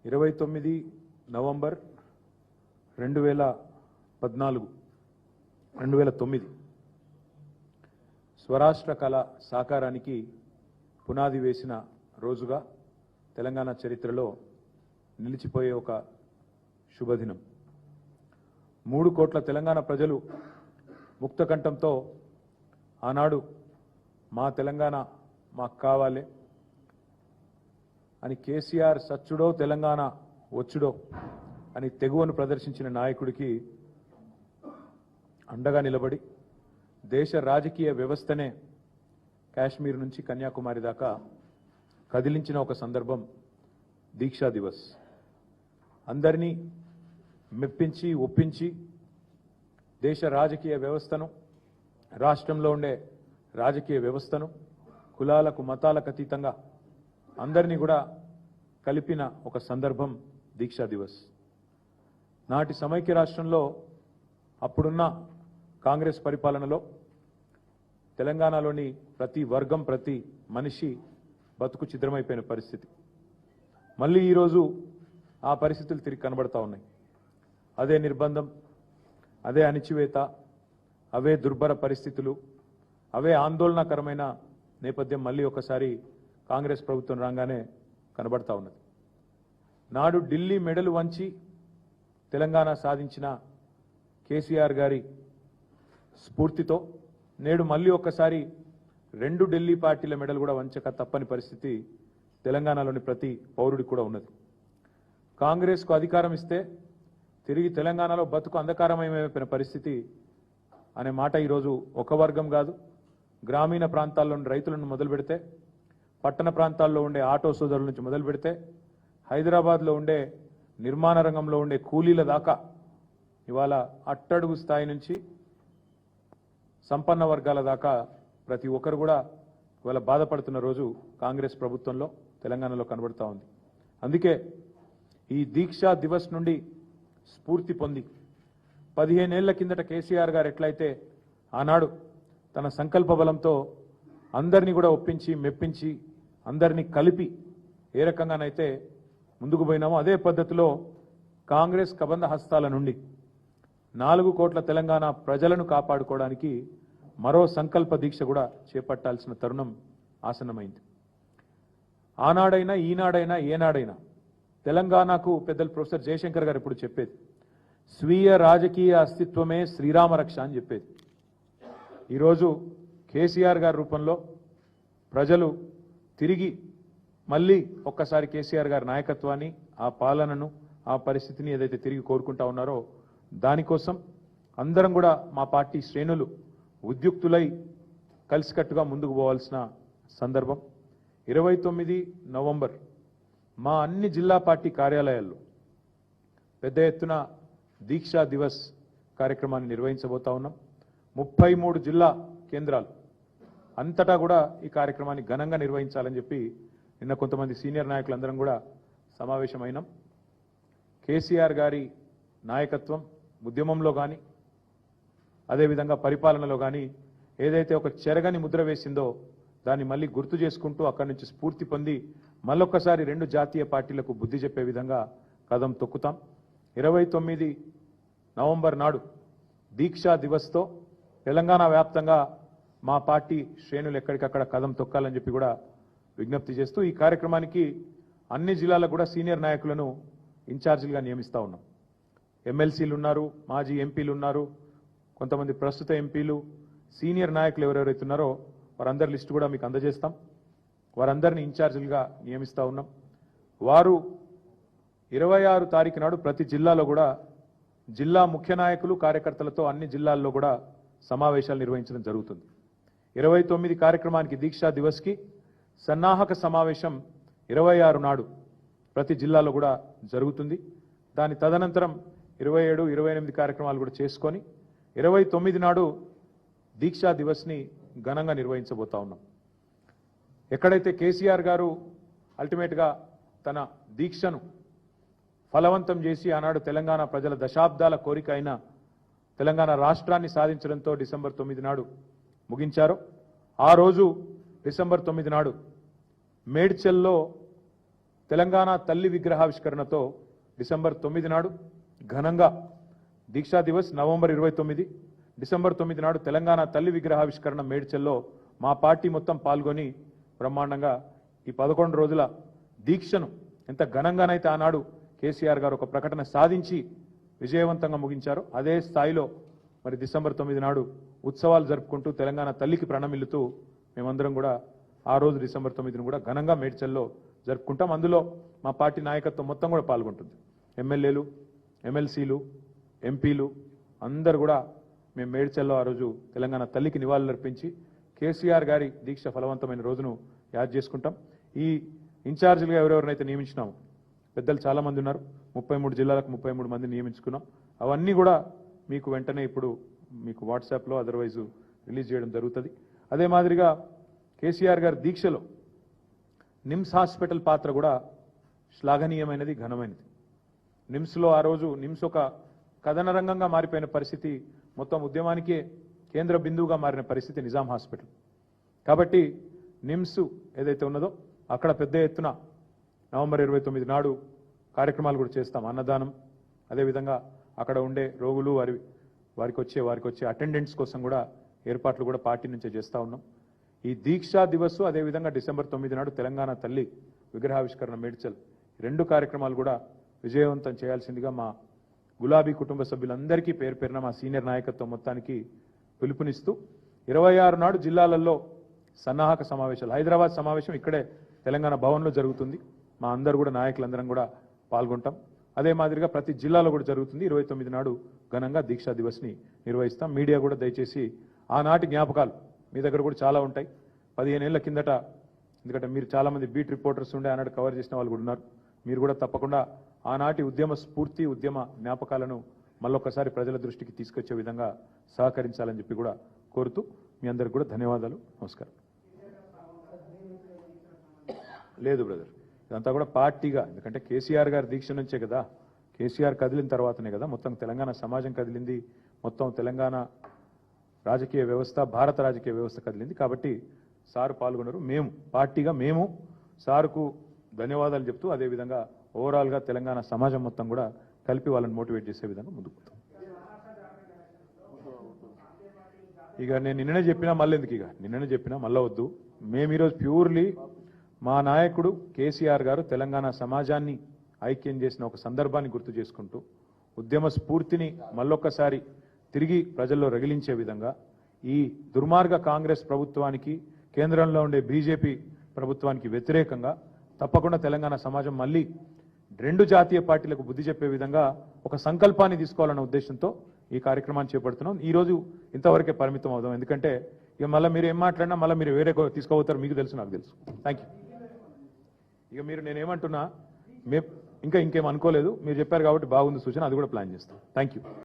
29 November 2009 స్వరాష్ట్ర కళ సాకారానికి పునాది వేసిన రోజుగా తెలంగాణ చరిత్రలో నిలిచిపోయే ఒక శుభదినం. 3 కోట్ల తెలంగాణ ప్రజలు ముక్తకంఠంతో ఆనాడు మా తెలంగాణ మాకు కావాలి అని కేసీఆర్ సచ్చుడో తెలంగాణ వచ్చుడో అని తెగువను ప్రదర్శించిన నాయకుడికి అండగా నిలబడి దేశ రాజకీయ వ్యవస్థనే కాశ్మీర్ నుంచి కన్యాకుమారి దాకా కదిలించిన ఒక సందర్భం దీక్షా దివస్. అందరినీ మెప్పించి ఒప్పించి దేశ రాజకీయ వ్యవస్థను, రాష్ట్రంలో ఉండే రాజకీయ వ్యవస్థను కులాలకు మతాలకు అతీతంగా అందరినీ కూడా కలిపిన ఒక సందర్భం దీక్షా దివస్. నాటి సమైక్య రాష్ట్రంలో అప్పుడున్న కాంగ్రెస్ పరిపాలనలో తెలంగాణలోని ప్రతి వర్గం, ప్రతి మనిషి బతుకు ఛిద్రమైపోయిన పరిస్థితి. మళ్ళీ ఈరోజు ఆ పరిస్థితులు తిరిగి కనబడతా ఉన్నాయి. అదే నిర్బంధం, అదే అణిచివేత, అవే దుర్భర పరిస్థితులు, అవే ఆందోళనకరమైన నేపథ్యం మళ్ళీ ఒకసారి కాంగ్రెస్ ప్రభుత్వం రాగానే కనబడతా ఉన్నది. నాడు ఢిల్లీ మెడలు వంచి తెలంగాణ సాధించిన కేసీఆర్ గారి స్ఫూర్తితో నేడు మళ్ళీ ఒక్కసారి 2 ఢిల్లీ పార్టీల మెడలు కూడా వంచక తప్పని పరిస్థితి తెలంగాణలోని ప్రతి పౌరుడికి కూడా ఉన్నది. కాంగ్రెస్కు అధికారం ఇస్తే తిరిగి తెలంగాణలో బతుకు అంధకారమయమైపోయిన పరిస్థితి అనే మాట ఈరోజు ఒక వర్గం కాదు, గ్రామీణ ప్రాంతాల్లోని రైతులను మొదలు పెడితే, పట్టణ ప్రాంతాల్లో ఉండే ఆటో సోదరుల నుంచి మొదలు పెడితే, హైదరాబాద్లో ఉండే నిర్మాణ రంగంలో ఉండే కూలీల దాకా ఇవాళ అట్టడుగు స్థాయి నుంచి సంపన్న వర్గాల దాకా ప్రతి ఒక్కరు కూడా ఇవాళ బాధపడుతున్న రోజు కాంగ్రెస్ ప్రభుత్వంలో తెలంగాణలో కనబడుతూ ఉంది. అందుకే ఈ దీక్షా దివస్ నుండి స్ఫూర్తి పొంది 15 ఏళ్ల కిందట కేసీఆర్ గారు ఎట్లయితే ఆనాడు తన సంకల్ప బలంతో అందరినీ కూడా ఒప్పించి మెప్పించి అందరినీ కలిపి ఏ రకంగానైతే ముందుకు పోయినామో అదే పద్ధతిలో కాంగ్రెస్ కబంధ హస్తాల నుండి 4 కోట్ల తెలంగాణ ప్రజలను కాపాడుకోవడానికి మరో సంకల్ప దీక్ష కూడా చేపట్టాల్సిన తరుణం ఆసన్నమైంది. ఆనాడైనా ఈనాడైనా ఏనాడైనా తెలంగాణకు పెద్దలు ప్రొఫెసర్ జయశంకర్ గారు ఇప్పుడు చెప్పేది స్వీయ రాజకీయ అస్తిత్వమే శ్రీరామ రక్ష అని చెప్పేది. ఈరోజు కేసీఆర్ గారి రూపంలో ప్రజలు తిరిగి మళ్ళీ ఒక్కసారి కేసీఆర్ గారి నాయకత్వాన్ని, ఆ పాలనను, ఆ పరిస్థితిని ఏదైతే తిరిగి కోరుకుంటా ఉన్నారో దానికోసం అందరం కూడా మా పార్టీ శ్రేణులు ఉద్యుక్తులై కలిసికట్టుగా ముందుకు పోవాల్సిన సందర్భం. 29 నవంబర్ మా అన్ని జిల్లా పార్టీ కార్యాలయాల్లో పెద్ద ఎత్తున దీక్షా దివస్ కార్యక్రమాన్ని నిర్వహించబోతా ఉన్నాం. 33 జిల్లా కేంద్రాలు అంతటా కూడా ఈ కార్యక్రమాన్ని ఘనంగా నిర్వహించాలని చెప్పి నిన్న కొంతమంది సీనియర్ నాయకులందరం కూడా సమావేశమైనాం. కేసీఆర్ గారి నాయకత్వం ఉద్యమంలో కానీ అదేవిధంగా పరిపాలనలో కానీ ఏదైతే ఒక చెరగని ముద్ర వేసిందో దాన్ని మళ్ళీ గుర్తు చేసుకుంటూ అక్కడి నుంచి స్ఫూర్తి పొంది మళ్ళొక్కసారి 2 జాతీయ పార్టీలకు బుద్ధి చెప్పే విధంగా కదం తొక్కుతాం. 29 నవంబర్ నాడు దీక్షా దివస్తో తెలంగాణ వ్యాప్తంగా మా పార్టీ శ్రేణులు ఎక్కడికక్కడ కదం తొక్కాలని చెప్పి కూడా విజ్ఞప్తి చేస్తూ ఈ కార్యక్రమానికి అన్ని జిల్లాలకు కూడా సీనియర్ నాయకులను ఇన్ఛార్జీలుగా నియమిస్తూ ఉన్నాం. ఎమ్మెల్సీలు ఉన్నారు, మాజీ ఎంపీలు ఉన్నారు, కొంతమంది ప్రస్తుత ఎంపీలు, సీనియర్ నాయకులు ఎవరెవరైతే ఉన్నారో వారందరి లిస్టు కూడా మీకు అందజేస్తాం. వారందరినీ ఇన్ఛార్జీలుగా నియమిస్తూ ఉన్నాం. వారు 26 తారీఖు నాడు ప్రతి జిల్లాలో కూడా జిల్లా ముఖ్య నాయకులు, కార్యకర్తలతో అన్ని జిల్లాల్లో కూడా సమావేశాలు నిర్వహించడం జరుగుతుంది. 29 కార్యక్రమానికి దీక్షా దివస్కి సన్నాహక సమావేశం 26 నాడు ప్రతి జిల్లాలో కూడా జరుగుతుంది. దాని తదనంతరం 27, 28 కార్యక్రమాలు కూడా చేసుకొని 29 నాడు దీక్షా దివస్ని ఘనంగా నిర్వహించబోతా ఉన్నాం. ఎక్కడైతే కేసీఆర్ గారు అల్టిమేట్గా తన దీక్షను ఫలవంతం చేసి ఆనాడు తెలంగాణ ప్రజల దశాబ్దాల కోరిక అయిన తెలంగాణ రాష్ట్రాన్ని సాధించడంతో డిసెంబర్ 9 నాడు ముగించారో ఆ రోజు డిసెంబర్ 9 నాడు మేడ్చల్లో తెలంగాణ తల్లి విగ్రహావిష్కరణతో డిసెంబర్ 9 నాడు ఘనంగా దీక్షా దివస్, నవంబర్ 29 డిసెంబర్ 9 నాడు తెలంగాణ తల్లి విగ్రహావిష్కరణ మేడ్చల్లో మా పార్టీ మొత్తం పాల్గొని బ్రహ్మాండంగా ఈ 11 రోజుల దీక్షను ఎంత ఘనంగానైతే ఆనాడు కేసీఆర్ గారు ఒక ప్రకటన సాధించి విజయవంతంగా ముగించారో అదే స్థాయిలో మరి డిసెంబర్ 9 నాడు ఉత్సవాలు జరుపుకుంటూ తెలంగాణ తల్లికి ప్రణమిల్లుతూ మేమందరం కూడా ఆ రోజు డిసెంబర్ 9ను కూడా ఘనంగా మేడ్చల్లో జరుపుకుంటాం. అందులో మా పార్టీ నాయకత్వం మొత్తం కూడా పాల్గొంటుంది. ఎమ్మెల్యేలు, ఎమ్మెల్సీలు, ఎంపీలు అందరూ కూడా మేము మేడ్చల్లో ఆ రోజు తెలంగాణ తల్లికి నివాళులర్పించి కేసీఆర్ గారి దీక్ష ఫలవంతమైన రోజును యాద్ చేసుకుంటాం. ఈ ఇన్ఛార్జీలుగా ఎవరెవరినైతే నియమించినామో పెద్దలు చాలామంది ఉన్నారు. 33 జిల్లాలకు 33 మందిని నియమించుకున్నాం. అవన్నీ కూడా మీకు వెంటనే ఇప్పుడు మీకు వాట్సాప్లో అదర్వైజ్ రిలీజ్ చేయడం జరుగుతుంది. అదే మాదిరిగా కేసీఆర్ గారి దీక్షలో నిమ్స్ హాస్పిటల్ పాత్ర కూడా శ్లాఘనీయమైనది, ఘనమైనది. నిమ్స్లో ఆ రోజు నిమ్స్ ఒక కథన రంగంగా మారిపోయిన పరిస్థితి, మొత్తం ఉద్యమానికే కేంద్ర బిందువుగా మారిన పరిస్థితి నిజాం హాస్పిటల్. కాబట్టి నిమ్స్ ఏదైతే ఉన్నదో అక్కడ పెద్ద ఎత్తున నవంబర్ 29 నాడు కార్యక్రమాలు కూడా చేస్తాం. అన్నదానం, అదేవిధంగా అక్కడ ఉండే రోగులు వారికి వచ్చే అటెండెంట్స్ కోసం కూడా ఏర్పాట్లు కూడా పార్టీ నుంచే చేస్తూ ఉన్నాం. ఈ దీక్షా దివస్ అదేవిధంగా డిసెంబర్ 9 నాడు తెలంగాణ తల్లి విగ్రహావిష్కరణ మేడ్చల్ 2 కార్యక్రమాలు కూడా విజయవంతం చేయాల్సిందిగా మా గులాబీ కుటుంబ సభ్యులందరికీ పేరు పేరున మా సీనియర్ నాయకత్వం మొత్తానికి పిలుపునిస్తూ 26 నాడు జిల్లాలలో సన్నాహక సమావేశాలు, హైదరాబాద్ సమావేశం ఇక్కడే తెలంగాణ భవన్లో జరుగుతుంది. మా అందరూ కూడా నాయకులందరం కూడా పాల్గొంటాం. అదే మాదిరిగా ప్రతి జిల్లాలో కూడా జరుగుతుంది. 29 నాడు ఘనంగా దీక్షా దివస్ని నిర్వహిస్తాం. మీడియా కూడా దయచేసి ఆనాటి జ్ఞాపకాలు మీ దగ్గర కూడా చాలా ఉంటాయి. 15 ఏళ్ల కిందట, ఎందుకంటే మీరు చాలామంది బీట్ రిపోర్టర్స్ ఉండే ఆనాడు కవర్ చేసిన వాళ్ళు కూడా ఉన్నారు. మీరు కూడా తప్పకుండా ఆనాటి ఉద్యమ స్ఫూర్తి, ఉద్యమ జ్ఞాపకాలను మళ్ళొక్కసారి ప్రజల దృష్టికి తీసుకొచ్చే విధంగా సహకరించాలని చెప్పి కూడా కోరుతూ మీ అందరికి కూడా ధన్యవాదాలు. నమస్కారం. లేదు బ్రదర్, ఇదంతా కూడా పార్టీగా, ఎందుకంటే కేసీఆర్ గారి దీక్ష నుంచే కదా, కేసీఆర్ కదిలిన తర్వాతనే కదా మొత్తం తెలంగాణ సమాజం కదిలింది, మొత్తం తెలంగాణ రాజకీయ వ్యవస్థ, భారత రాజకీయ వ్యవస్థ కదిలింది. కాబట్టి సారు పాల్గొన్నారు. మేము పార్టీగా మేము సారుకు ధన్యవాదాలు చెప్తూ అదేవిధంగా ఓవరాల్గా తెలంగాణ సమాజం మొత్తం కూడా కలిపి వాళ్ళని మోటివేట్ చేసే విధంగా ముందుకు పోతాం. ఇక నేను నిన్ననే చెప్పినా మళ్ళీ ఎందుకు, ఇక నిన్ననే చెప్పినా మళ్ళీ వద్దు. మేము ఈరోజు ప్యూర్లీ మా నాయకుడు కేసీఆర్ గారు తెలంగాణ సమాజాన్ని ఐక్యం చేసిన ఒక సందర్భాన్ని గుర్తు చేసుకుంటూ ఉద్యమ స్ఫూర్తిని మళ్ళొక్కసారి తిరిగి ప్రజల్లో రగిలించే విధంగా ఈ దుర్మార్గ కాంగ్రెస్ ప్రభుత్వానికి, కేంద్రంలో ఉండే బీజేపీ ప్రభుత్వానికి వ్యతిరేకంగా తప్పకుండా తెలంగాణ సమాజం మళ్ళీ 2 జాతీయ పార్టీలకు బుద్ధి చెప్పే విధంగా ఒక సంకల్పాన్ని తీసుకోవాలన్న ఉద్దేశంతో ఈ కార్యక్రమాన్ని చేపడుతున్నాం. ఈ రోజు ఇంతవరకే పరిమితం అవుదాం. ఎందుకంటే ఇక మళ్ళీ మీరు ఏం మాట్లాడినా మళ్ళీ మీరు వేరే తీసుకోబోతారు, మీకు తెలుసు, నాకు తెలుసు. Thank you. ఇక మీరు నేనేమంటున్నా ఇంకేం అనుకోలేదు, మీరు చెప్పారు కాబట్టి బాగుంది సూచన, అది కూడా ప్లాన్ చేస్తాం. Thank you.